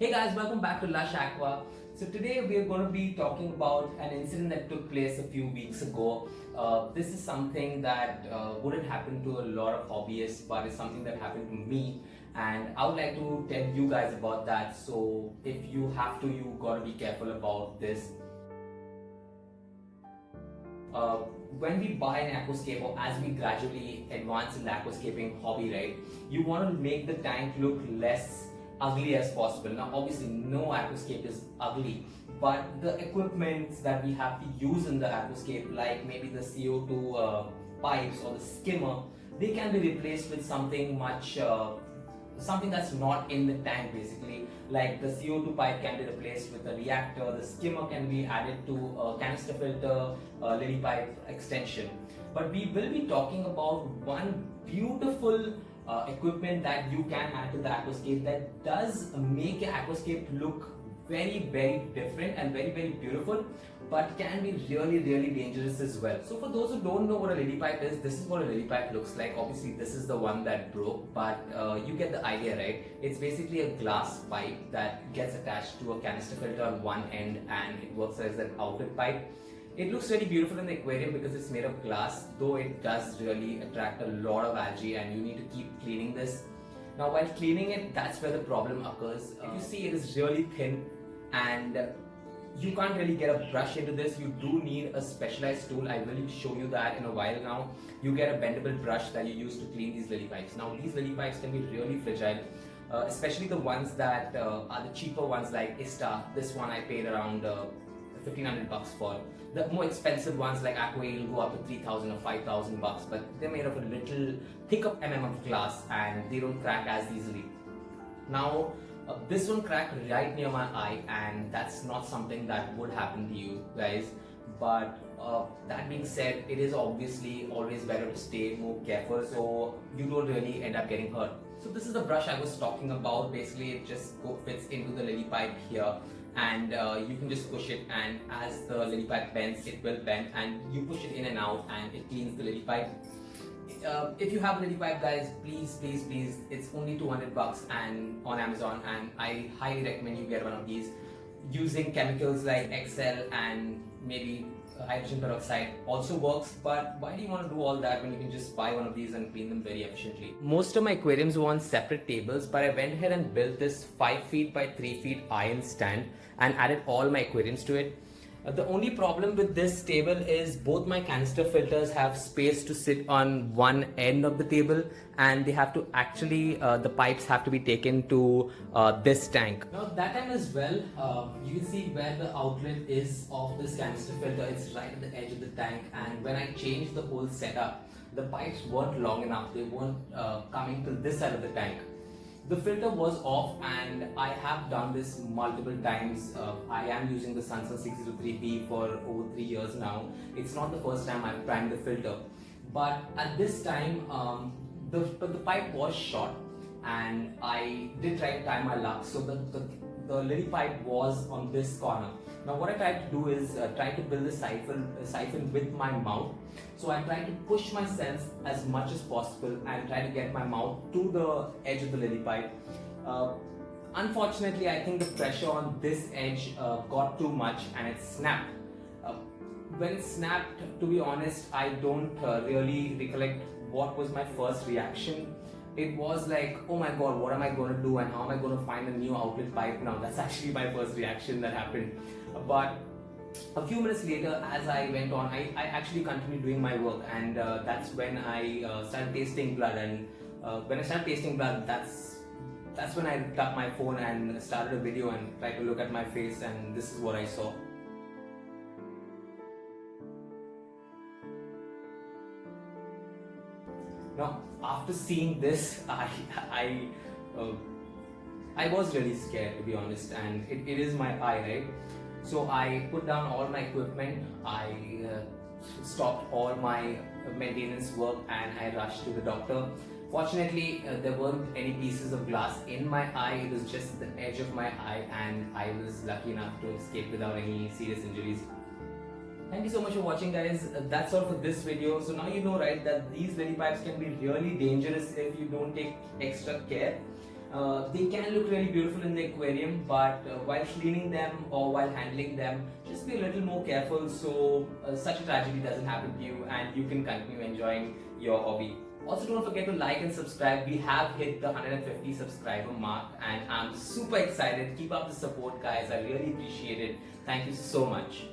Hey guys, welcome back to Lush Aqua. So today we are going to be talking about an incident that took place a few weeks ago. This is something that wouldn't happen to a lot of hobbyists, but it's something that happened to me, and I would like to tell you guys about that. So if you have to, you gotta be careful about this. uh, when we buy an aquascape, or as we gradually advance in the aquascaping hobby, right, you want to make the tank look less ugly as possible. Now obviously no aquascape is ugly, but the equipment that we have to use in the aquascape, like maybe the CO2 pipes or the skimmer, they can be replaced with something much something that's not in the tank. Basically, like the CO2 pipe can be replaced with a reactor, the skimmer can be added to a canister filter, lily pipe extension. But we will be talking about one beautiful equipment that you can add to the aquascape that does make your aquascape look very different and very beautiful, but can be really dangerous as well. So for those who don't know what a lily pipe is, this is what a lily pipe looks like. Obviously this is the one that broke, but you get the idea, right? It's basically a glass pipe that gets attached to a canister filter on one end, and it works as an outlet pipe. It looks really beautiful in the aquarium because it's made of glass, though it does really attract a lot of algae and you need to keep cleaning this. Now while cleaning it, that's where the problem occurs. If you see, it is really thin and you can't really get a brush into this. You do need a specialized tool. I will show you that in a while. Now you get a bendable brush that you use to clean these lily pipes. Now these lily pipes can be really fragile, especially the ones that are the cheaper ones like Ista. This one I paid around 1,500 bucks for. The more expensive ones like Aquarium will go up to 3,000 or 5,000 bucks, but they're made of a little thicker of glass and they don't crack as easily. Now this one cracked right near my eye, and that's not something that would happen to you guys. But that being said, it is obviously always better to stay more careful so you don't really end up getting hurt. So this is the brush I was talking about. Basically it just fits into the lily pipe here, and you can just push it, and as the lily pipe bends, it will bend, and you push it in and out and it cleans the lily pipe. If you have a lily pipe, guys, please, it's only 200 bucks and on Amazon, and I highly recommend you get one of these. Using chemicals like Excel and maybe hydrogen peroxide also works, but why do you want to do all that when you can just buy one of these and clean them very efficiently? Most of my aquariums were on separate tables, but I went ahead and built this 5 feet by 3 feet iron stand and added all my aquariums to it. The only problem with this table is both my canister filters have space to sit on one end of the table, and they have to actually, the pipes have to be taken to this tank. Now that time as well, you can see where the outlet is of this canister filter. It's right at the edge of the tank, and when I changed the whole setup, the pipes weren't long enough. They weren't coming to this side of the tank. The filter was off, and I have done this multiple times. I am using the Sunsun 603B for over 3 years now. It's not the first time I've primed the filter, but at this time the pipe was short, and I did try to time my luck. So the lily pipe was on this corner. Now what I tried to do is try to build a siphon with my mouth. So I tried to push myself as much as possible and try to get my mouth to the edge of the lily pipe. Unfortunately, I think the pressure on this edge got too much and it snapped. When it snapped, to be honest, I don't really recollect what was my first reaction. It was like, oh my god, what am I going to do, and how am I going to find a new outlet pipe now? That's actually my first reaction that happened. But a few minutes later, as I went on, I actually continued doing my work, and that's when I started tasting blood. And when I started tasting blood, that's when I took my phone and started a video and tried to look at my face, and this is what I saw. Now, after seeing this, I was really scared, to be honest, and it is my eye, right? So I put down all my equipment, I stopped all my maintenance work, and I rushed to the doctor. Fortunately, there weren't any pieces of glass in my eye. It was just the edge of my eye, and I was lucky enough to escape without any serious injuries. Thank you so much for watching, guys. That's all for this video. So now you know, right, that these lily pipes can be really dangerous if you don't take extra care. They can look really beautiful in the aquarium, but while cleaning them or while handling them, just be a little more careful so such a tragedy doesn't happen to you and you can continue enjoying your hobby. Also, don't forget to like and subscribe. We have hit the 150 subscriber mark and I'm super excited. Keep up the support, guys. I really appreciate it. Thank you so much.